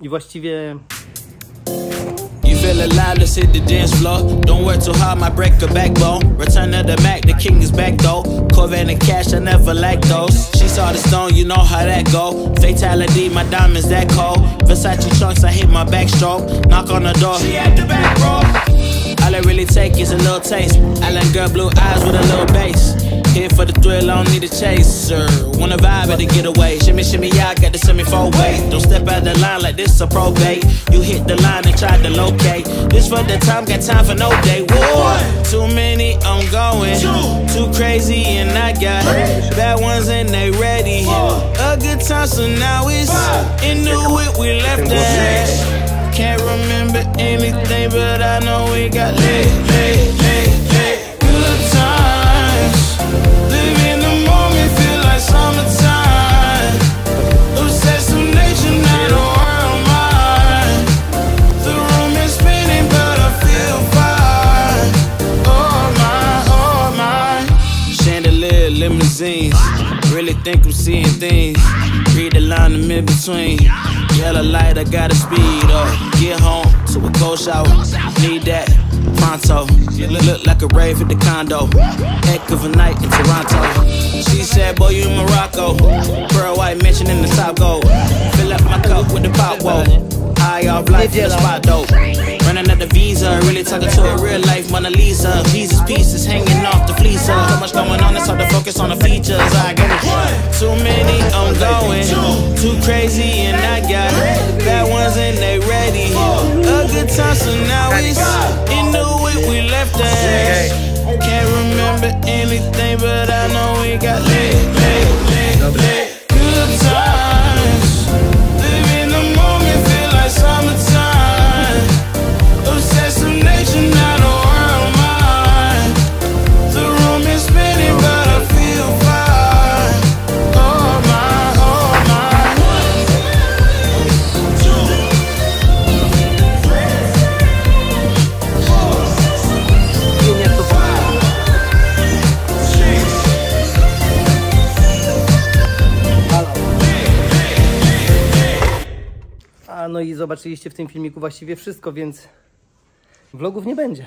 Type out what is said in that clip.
I właściwie... You feel alive, let's hit the dance floor. Don't work too hard, might break a backbone. Return of the Mac, the king is back though. Corvette and cash, I never lack those. She saw the stone, you know how that go. Fatality, my diamonds that cold. Versace trunks, I hit my backstroke. Knock on the door, she at the back, bro. All I really take is a little taste. Island girl, blue eyes with a little bass. Here for the thrill, I don't need a chaser. Wanna vibe at the getaway. Shimmy, shimmy, yeah, I got the semi-fold weight. Don't step out the line like this a probate. You hit the line and try to locate. This for the time, got time for no day. Whoa, too many, I'm going. Too crazy and I got bad ones and they ready. A good time, so now it's into it, we left that. Can't remember anything, but I know we got lit. Good times, live in the moment, feel like summertime. Obsessed with nature, not a world mine. The room is spinning, but I feel fine. Oh my. Chandelier, limousines. Really think I'm seeing things. Read the line in mid-between. Yellow light, I gotta speed up. Get home to a cold shower. Need that pronto. Look like a rave at the condo. Heck of a night in Toronto. She said, boy, you in Morocco. Pearl white mansion in the top gold. Fill up my cup with the pop whoa. High off life in the spot dope. Running out the visa, really talking to a real life Mona Lisa. Jesus pieces hanging off the fleecer. So much going on, it's hard to focus on the features. I get it. Too many, I'm going. Too crazy and I got bad ones and they ready. A good time, so now it's into it, we left that. Can't remember anything, but I know we got lit. Good times, live in the moment, feel like summertime. Obsessed with nature, not a world mine. The room is spinning, but I feel fine. Oh my, oh my. No i zobaczyliście w tym filmiku właściwie wszystko, więc vlogów nie będzie.